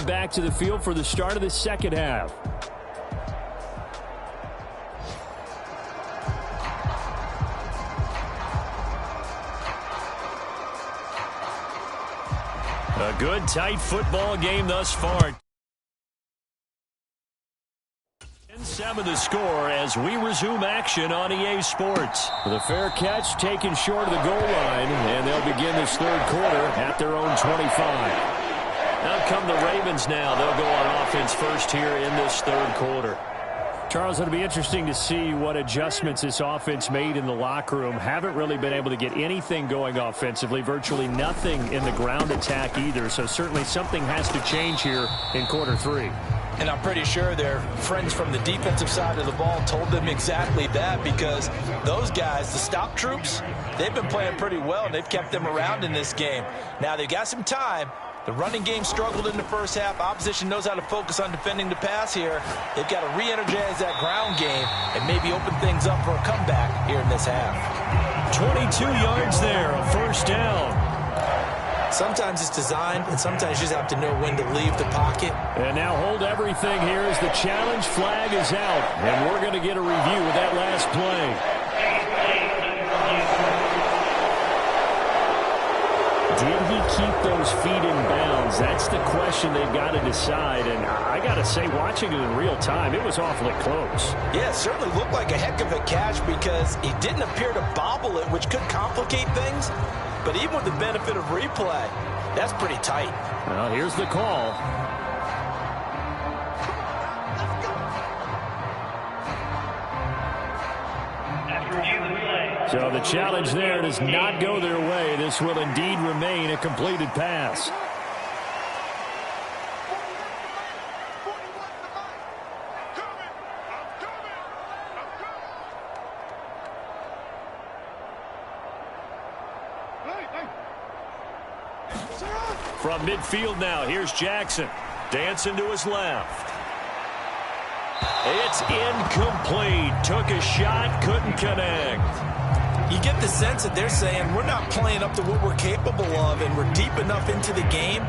back to the field for the start of the second half. A good, tight football game thus far. 10-7 the score as we resume action on EA Sports. The fair catch taken short of the goal line, and they'll begin this third quarter at their own 25. Out come the Ravens now. They'll go on offense first here in this third quarter. Charles, it'll be interesting to see what adjustments this offense made in the locker room. Haven't really been able to get anything going offensively, virtually nothing in the ground attack either. So certainly something has to change here in quarter three. And I'm pretty sure their friends from the defensive side of the ball told them exactly that, because those guys, the stop troops, they've been playing pretty well, and they've kept them around in this game. Now, they've got some time. The running game struggled in the first half. Opposition knows how to focus on defending the pass here. They've got to re-energize that ground game and maybe open things up for a comeback here in this half. 22 yards there, a first down. Sometimes it's designed, and sometimes you just have to know when to leave the pocket. And now hold everything here as the challenge flag is out. And we're going to get a review of that last play. Did he keep those feet in bounds? That's the question they've got to decide. And I got to say, watching it in real time, it was awfully close. Yeah, it certainly looked like a heck of a catch because he didn't appear to bobble it, which could complicate things. But even with the benefit of replay, that's pretty tight. Well, here's the call. So the challenge there does not go their way. This will indeed remain a completed pass. From midfield now, here's Jackson. Dancing to his left. It's incomplete. Took a shot, couldn't connect. You get the sense that they're saying we're not playing up to what we're capable of, and we're deep enough into the game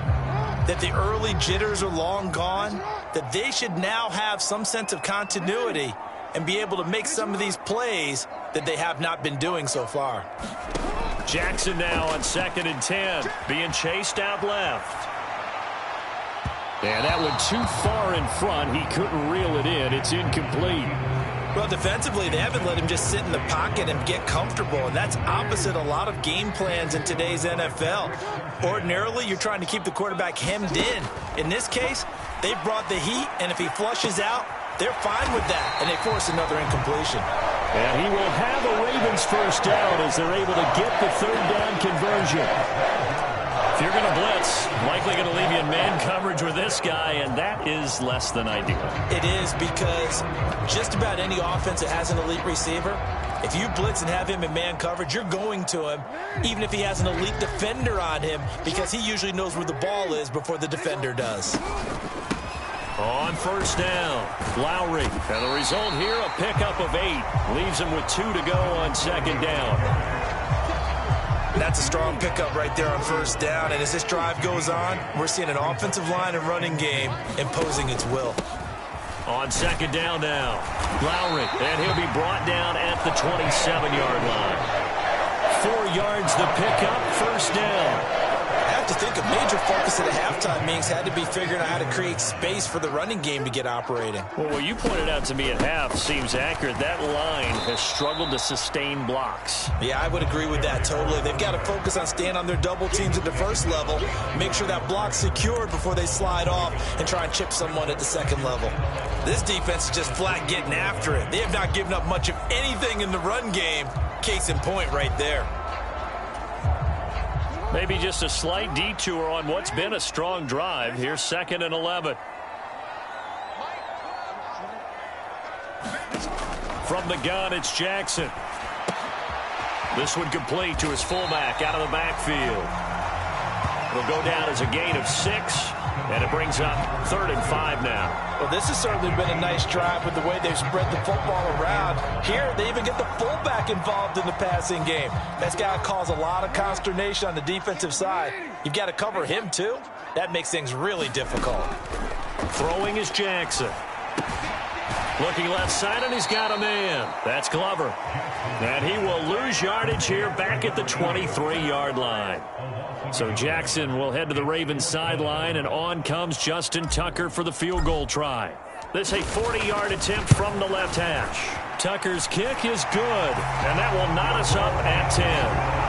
that the early jitters are long gone, that they should now have some sense of continuity and be able to make some of these plays that they have not been doing so far. Jackson now on 2nd and 10, being chased out left. Yeah, that went too far in front. He couldn't reel it in. It's incomplete. Well, defensively, they haven't let him just sit in the pocket and get comfortable, and that's opposite a lot of game plans in today's NFL. Ordinarily, you're trying to keep the quarterback hemmed in. In this case, they brought the heat, and if he flushes out, they're fine with that, and they force another incompletion. And he will have a Ravens first down as they're able to get the third down conversion. If you're going to blitz, likely going to leave you in man coverage with this guy, and that is less than ideal. It is, because just about any offense that has an elite receiver, if you blitz and have him in man coverage, you're going to him, even if he has an elite defender on him, because he usually knows where the ball is before the defender does. On first down, Lowry. And the result here, a pickup of 8. Leaves him with 2 to go on 2nd down. That's a strong pickup right there on first down. And as this drive goes on, we're seeing an offensive line and running game imposing its will. On 2nd down now, Lowry. And he'll be brought down at the 27-yard line. 4 yards the pickup, first down. I have to think a major focus at the halftime meetings had to be figuring out how to create space for the running game to get operating. Well, what you pointed out to me at half seems accurate. That line has struggled to sustain blocks. Yeah, I would agree with that totally. They've got to focus on staying on their double teams at the first level, make sure that block's secured before they slide off and try and chip someone at the second level. This defense is just flat getting after it. They have not given up much of anything in the run game. Case in point right there. Maybe just a slight detour on what's been a strong drive. Here's 2nd and 11. From the gun, it's Jackson. This one complete to his fullback out of the backfield. It'll go down as a gain of 6, and it brings up 3rd and 5 now. Well, this has certainly been a nice drive with the way they've spread the football around. Here, they even get the fullback involved in the passing game. That's got to cause a lot of consternation on the defensive side. You've got to cover him, too. that makes things really difficult. Throwing is Jackson. Looking left side, and he's got a man. That's Glover. And he will lose yardage here back at the 23-yard line. So Jackson will head to the Ravens sideline, and on comes Justin Tucker for the field goal try. This a 40-yard attempt from the left hash. Tucker's kick is good, and that will knot us up at 10.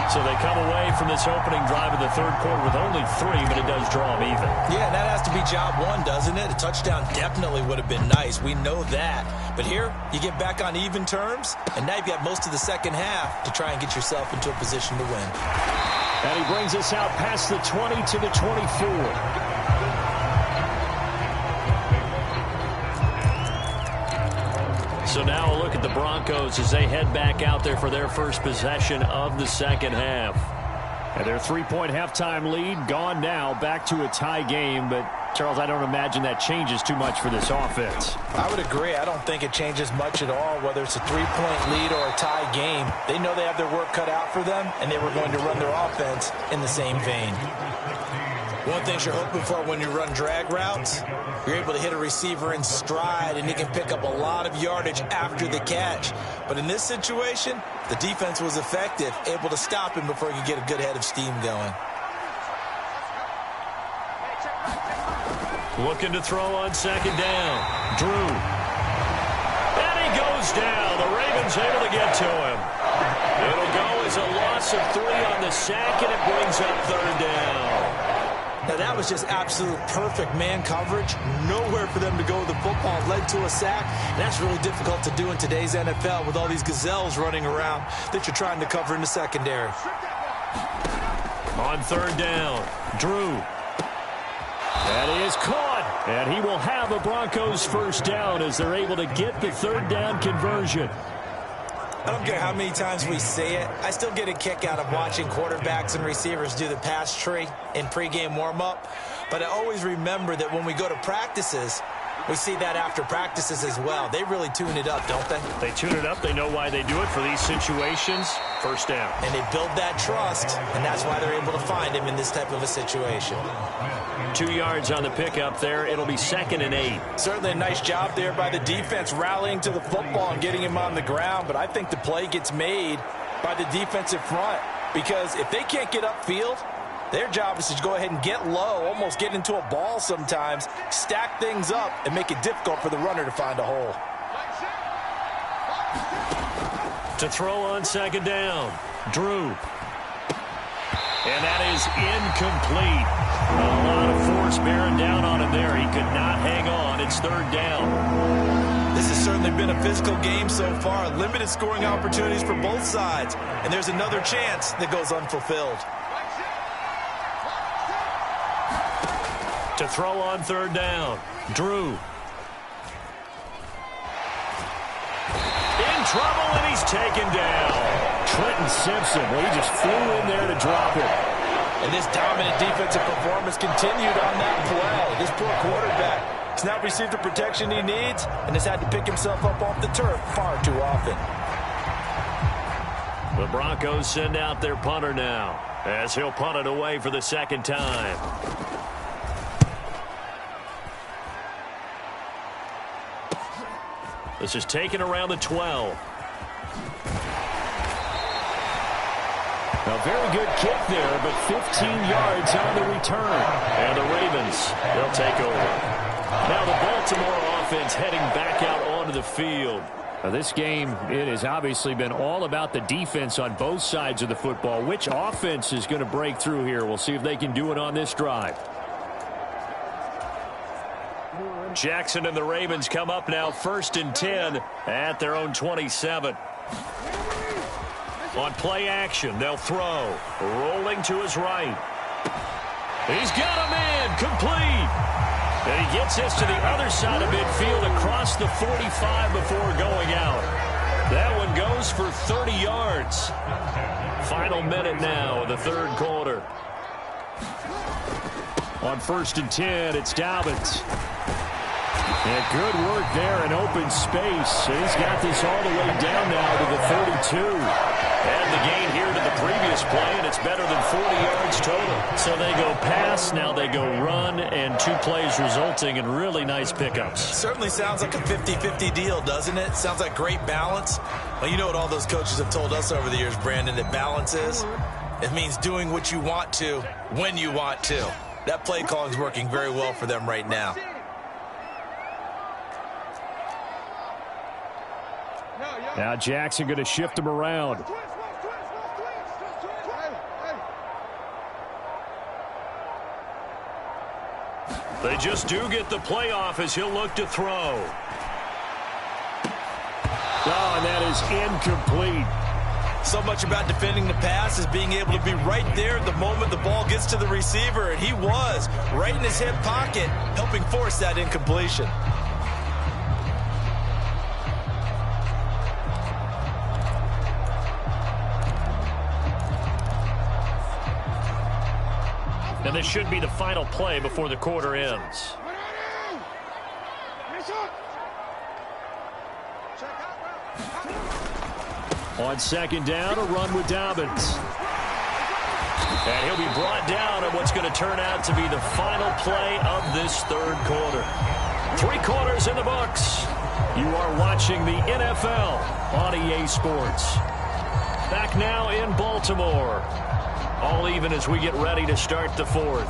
So they come away from this opening drive of the third quarter with only 3, but it does draw them even. Yeah, that has to be job one, doesn't it? A touchdown definitely would have been nice. We know that. But here, you get back on even terms, and now you've got most of the second half to try and get yourself into a position to win. And he brings us out past the 20 to the 24. So now a look at the Broncos as they head back out there for their first possession of the second half. And their 3-point halftime lead gone now, back to a tie game. But, Charles, I don't imagine that changes too much for this offense. I would agree. I don't think it changes much at all, whether it's a 3-point lead or a tie game. They know they have their work cut out for them, and they were going to run their offense in the same vein. One thing you're hoping for when you run drag routes, you're able to hit a receiver in stride, and he can pick up a lot of yardage after the catch. But in this situation, the defense was effective, able to stop him before he could get a good head of steam going. Looking to throw on second down. Drew. And he goes down. The Ravens able to get to him. It'll go as a loss of 3 on the sack, and it brings up third down. Now, that was just absolute perfect man coverage. Nowhere for them to go with the football. Led to a sack. And that's really difficult to do in today's NFL with all these gazelles running around that you're trying to cover in the secondary. On third down, Drew. That is caught. And he will have a Broncos first down as they're able to get the third down conversion. I don't care how many times we say it, I still get a kick out of watching quarterbacks and receivers do the pass tree in pregame warm-up. But I always remember that when we go to practices, we see that after practices as well. They really tune it up, don't they? They tune it up. They know why they do it for these situations. First down. And they build that trust, and that's why they're able to find him in this type of a situation. 2 yards on the pickup there. It'll be 2nd and 8. Certainly a nice job there by the defense rallying to the football and getting him on the ground. But I think the play gets made by the defensive front, because if they can't get upfield, their job is to go ahead and get low, almost get into a ball sometimes, stack things up, and make it difficult for the runner to find a hole. To throw on second down, Drew. And that is incomplete. A lot of force bearing down on him there. He could not hang on. It's third down. This has certainly been a physical game so far. Limited scoring opportunities for both sides. And there's another chance that goes unfulfilled. To throw on third down, Drew. In trouble, and he's taken down. Trenton Simpson, well, he just flew in there to drop it. And this dominant defensive performance continued on that play. This poor quarterback has not received the protection he needs and has had to pick himself up off the turf far too often. The Broncos send out their punter now as he'll punt it away for the second time. This is taken around the 12. A very good kick there, but 15 yards on the return. And the Ravens, they'll take over. Now the Baltimore offense heading back out onto the field. Now this game, it has obviously been all about the defense on both sides of the football. Which offense is going to break through here? We'll see if they can do it on this drive. Jackson and the Ravens come up now 1st and 10 at their own 27. On play action, they'll throw. Rolling to his right. He's got a man, complete. And he gets this to the other side of midfield across the 45 before going out. That one goes for 30 yards. Final minute now of the third quarter. On 1st and 10, it's Dobbins. Yeah, good work there in open space. He's got this all the way down now to the 32. And the gain here to the previous play, and it's better than 40 yards total. So they go pass, now they go run, and 2 plays resulting in really nice pickups. Certainly sounds like a 50-50 deal, doesn't it? Sounds like great balance. Well, you know what all those coaches have told us over the years, Brandon, that balance is? It means doing what you want to when you want to. That play calling is working very well for them right now. Now Jackson going to shift him around. They just do get the playoff as he'll look to throw. Oh, and that is incomplete. So much about defending the pass is being able to be right there the moment the ball gets to the receiver, and he was right in his hip pocket, helping force that incompletion. And this should be the final play before the quarter ends. On second down, a run with Dobbins. And he'll be brought down on what's going to turn out to be the final play of this third quarter. 3 quarters in the books. You are watching the NFL on EA Sports. Back now in Baltimore. All even as we get ready to start the fourth.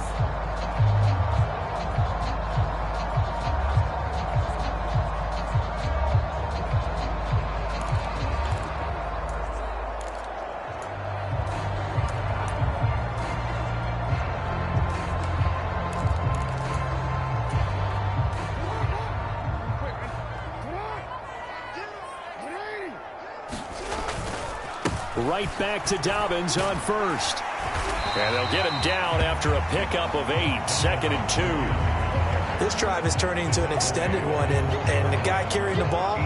Right back to Dobbins on first. And they'll get him down after a pickup of 8, 2nd and 2. This drive is turning into an extended one, and the guy carrying the ball,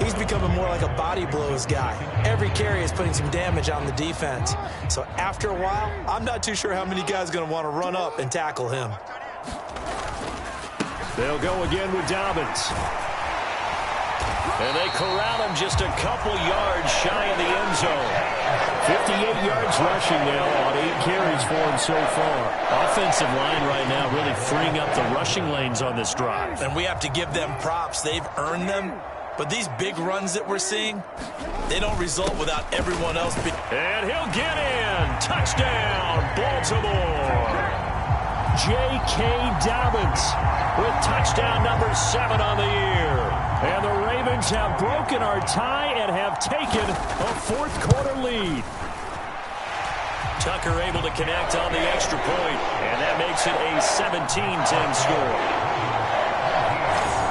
he's becoming more like a body blows guy. Every carry is putting some damage on the defense. So after a while, I'm not too sure how many guys are going to want to run up and tackle him. They'll go again with Dobbins. And they corral him just a couple yards shy of the end zone. 58 yards rushing now on 8 carries for him so far. Offensive line right now really freeing up the rushing lanes on this drive. And we have to give them props. They've earned them. But these big runs that we're seeing, they don't result without everyone else. And he'll get in. Touchdown, Baltimore. J.K. Dobbins with touchdown number 7 on the year. And the Ravens have broken our tie and have taken a fourth-quarter lead. Tucker able to connect on the extra point, and that makes it a 17-10 score.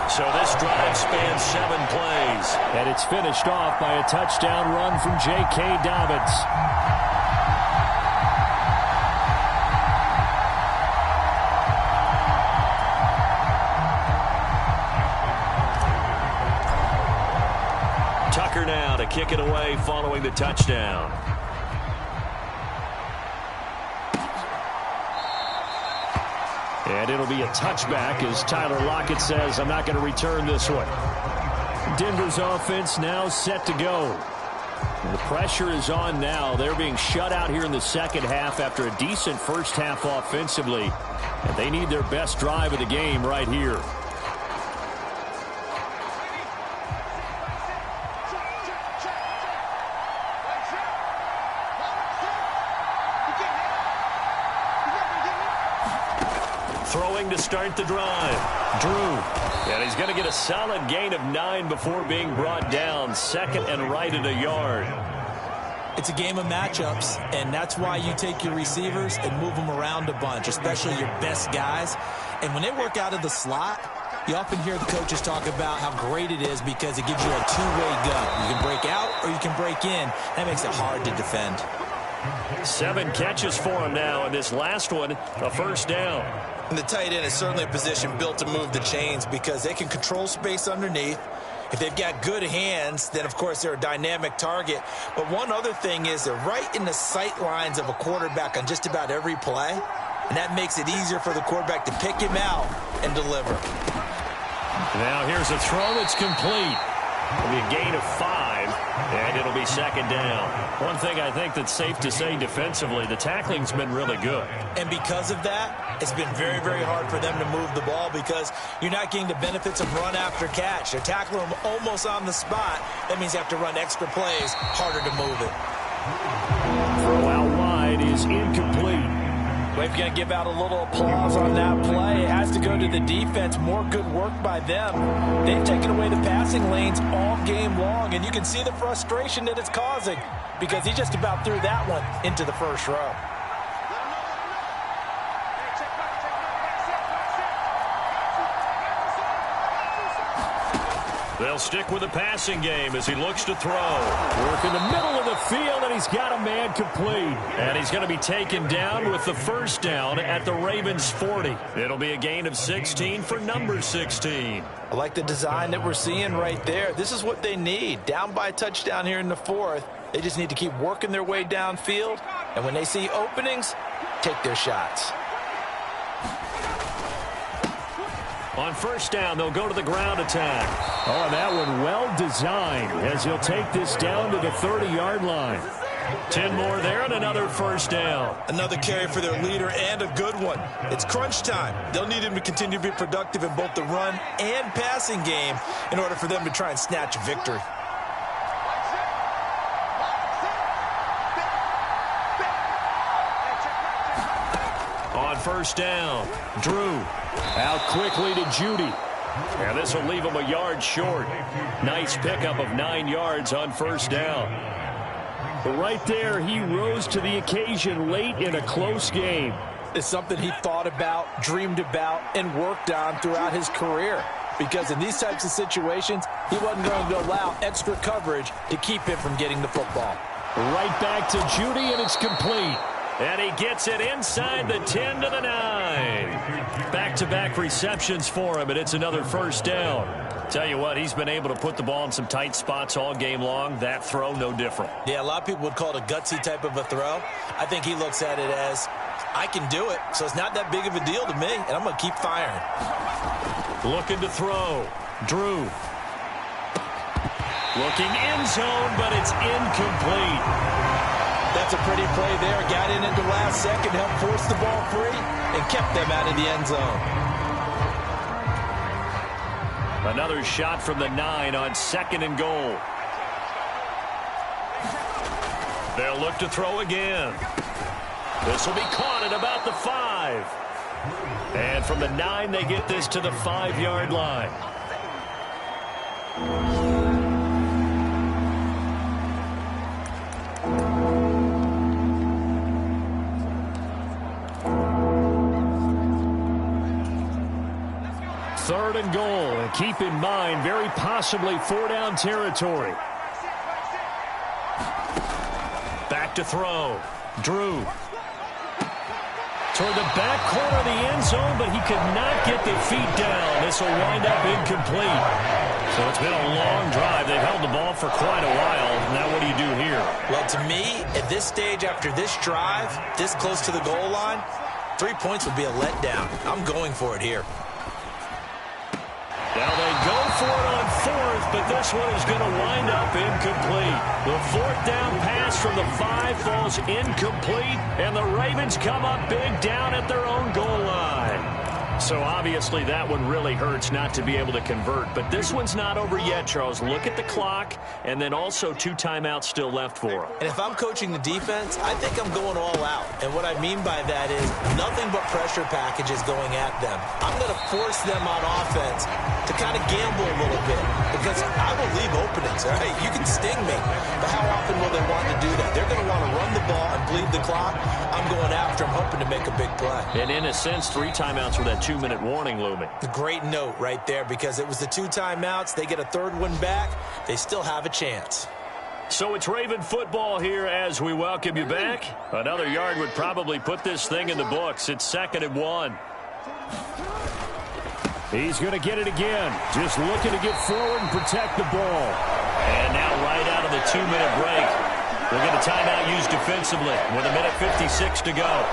So this drive spans 7 plays, and it's finished off by a touchdown run from J.K. Dobbins. Tucker now to kick it away following the touchdown. And it'll be a touchback as Tyler Lockett says, I'm not going to return this one. Denver's offense now set to go. The pressure is on now. They're being shut out here in the second half after a decent first half offensively. And they need their best drive of the game right here. Throwing to start the drive. Drew. And he's going to get a solid gain of 9 before being brought down. Second and right at a yard. It's a game of matchups, and that's why you take your receivers and move them around a bunch, especially your best guys. And when they work out of the slot, you often hear the coaches talk about how great it is because it gives you a two-way go. You can break out or you can break in. That makes it hard to defend. 7 catches for him now, and this last one, a first down. And the tight end is certainly a position built to move the chains because they can control space underneath. If they've got good hands, then, of course, they're a dynamic target. But one other thing is they're right in the sight lines of a quarterback on just about every play, and that makes it easier for the quarterback to pick him out and deliver. Now here's a throw that's complete. It'll be a gain of 5, and it'll be second down. One thing I think that's safe to say defensively, the tackling's been really good. And because of that, it's been very, very hard for them to move the ball because you're not getting the benefits of run after catch. They're tackling them almost on the spot. That means you have to run extra plays, harder to move it. Throw out wide is incomplete. Well, if you're going to give out a little applause on that play, it has to go to the defense. More good work by them. They've taken away the passing lanes all game long, and you can see the frustration that it's causing because he just about threw that one into the first row. They'll stick with the passing game as he looks to throw. Work in the middle of the field, and he's got a man complete. And he's going to be taken down with the first down at the Ravens' 40. It'll be a gain of 16 for number 16. I like the design that we're seeing right there. This is what they need. Down by a touchdown here in the fourth. They just need to keep working their way downfield. And when they see openings, take their shots. On first down, they'll go to the ground attack. Oh, and that one well designed as he'll take this down to the 30-yard line. 10 more there and another first down. Another carry for their leader and a good one. It's crunch time. They'll need him to continue to be productive in both the run and passing game in order for them to try and snatch a victory. On first down, Drew out quickly to Judy. And this will leave him a yard short. Nice pickup of 9 yards on first down. But right there, he rose to the occasion late in a close game. It's something he thought about, dreamed about, and worked on throughout his career. Because in these types of situations, he wasn't going to allow extra coverage to keep him from getting the football. Right back to Judy, and it's complete. And he gets it inside the 10 to the 9. Back-to-back receptions for him, and it's another first down. Tell you what, he's been able to put the ball in some tight spots all game long. That throw, no different. Yeah, a lot of people would call it a gutsy type of a throw. I think he looks at it as, I can do it, so it's not that big of a deal to me, and I'm going to keep firing. Looking to throw. Drew. Looking end zone, but it's incomplete. That's a pretty play there. Got in at the last second, helped force the ball free, and kept them out of the end zone. Another shot from the 9 on second and goal. They'll look to throw again. This will be caught at about the 5. And from the 9, they get this to the 5-yard line. Third and goal, and keep in mind, very possibly 4-down territory. Back to throw. Drew. Toward the back corner of the end zone, but he could not get the feet down. This will wind up incomplete. So it's been a long drive. They've held the ball for quite a while. Now what do you do here? Well, to me, at this stage, after this drive, this close to the goal line, 3 points would be a letdown. I'm going for it here. Now they go for it on fourth, but this one is going to wind up incomplete. The fourth down pass from the 5 falls incomplete, and the Ravens come up big down at their own goal line. So obviously that one really hurts not to be able to convert. But this one's not over yet, Charles. Look at the clock, and then also 2 timeouts still left for them. And if I'm coaching the defense, I think I'm going all out. And what I mean by that is nothing but pressure packages going at them. I'm going to force them on offense to kind of gamble a little bit because I will leave openings. All right, you can sting me, but how often will they want to do that? They're going to want to run the ball and bleed the clock. I'm going after them, hoping to make a big play. And in a sense, 3 timeouts with that 2-minute warning looming. A great note right there because it was the 2 timeouts. They get a third one back. They still have a chance. So it's Raven football here as we welcome you back. Another yard would probably put this thing in the books. It's 2nd and 1. He's going to get it again. Just looking to get forward and protect the ball. And now right out of the 2-minute break, we'll get a timeout used defensively with 1:56 to go.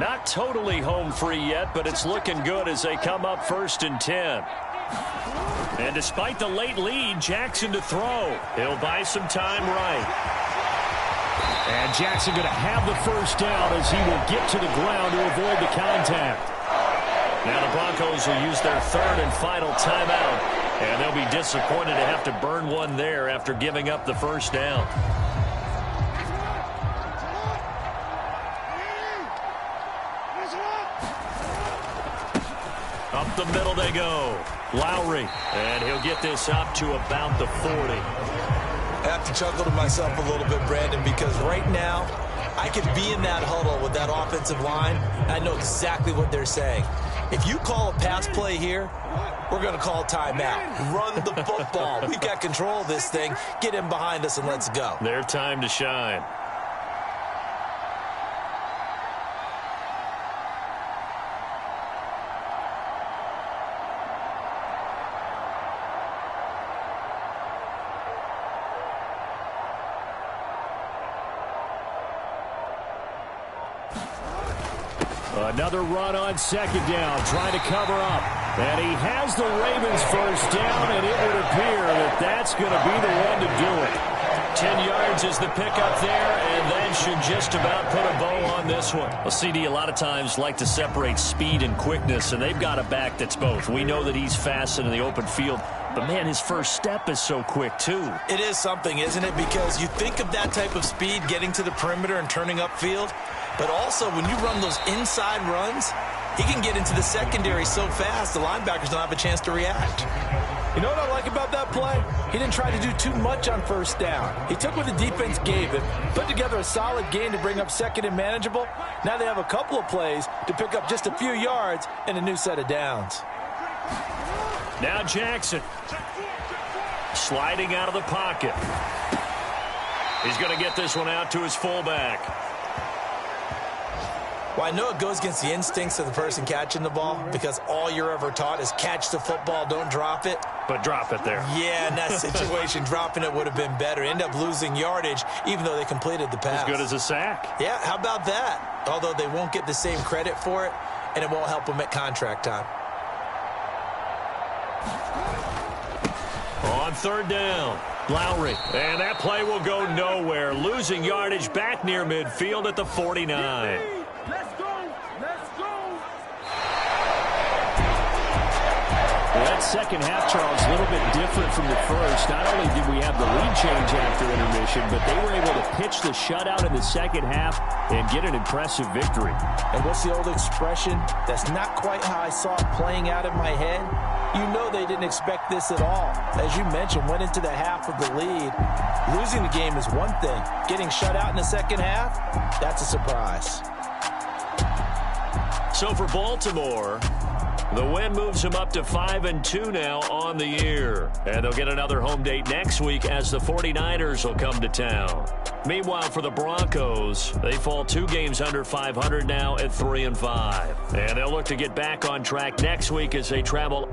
Not totally home free yet, but it's looking good as they come up 1st and 10. And despite the late lead, Jackson to throw. He'll buy some time right. And Jackson going to have the first down as he will get to the ground to avoid the contact. Now the Broncos will use their 3rd and final timeout. And they'll be disappointed to have to burn one there after giving up the first down. Up the middle they go. Lowry. And he'll get this up to about the 40. I have to chuckle to myself a little bit, Brandon, because right now I could be in that huddle with that offensive line, and I know exactly what they're saying. If you call a pass play here, we're going to call timeout. Run the football. We've got control of this thing. Get in behind us and let's go. Their time to shine. Another run on 2nd down, trying to cover up. And he has the Ravens first down, and it would appear that that's going to be the one to do it. 10 yards is the pickup there, and that should just about put a bow on this one. Well, CD a lot of times like to separate speed and quickness, and they've got a back that's both. We know that he's fast in the open field, but, man, his first step is so quick, too. It is something, isn't it? Because you think of that type of speed getting to the perimeter and turning upfield, but also when you run those inside runs, he can get into the secondary so fast the linebackers don't have a chance to react. You know what I like about that play? He didn't try to do too much on first down. He took what the defense gave him, put together a solid game to bring up 2nd and manageable. Now they have a couple of plays to pick up just a few yards and a new set of downs. Now Jackson sliding out of the pocket. He's going to get this one out to his fullback. Well, I know it goes against the instincts of the person catching the ball because all you're ever taught is catch the football, don't drop it. But drop it there. Yeah, in that situation, dropping it would have been better. End up losing yardage even though they completed the pass. As good as a sack. Yeah, how about that? Although they won't get the same credit for it, and it won't help them at contract time. On 3rd down, Lowry. And that play will go nowhere. Losing yardage back near midfield at the 49. Let's go! Let's go! Well, that second half, Charles, a little bit different from the first. Not only did we have the lead change after intermission, but they were able to pitch the shutout in the second half and get an impressive victory. And what's the old expression? That's not quite how I saw it playing out in my head. You know they didn't expect this at all. As you mentioned, went into the half with the lead. Losing the game is one thing. Getting shut out in the second half, that's a surprise. So for Baltimore, the win moves them up to 5-2 now on the year. And they'll get another home date next week as the 49ers will come to town. Meanwhile, for the Broncos, they fall 2 games under 500 now at 3-5. And they'll look to get back on track next week as they travel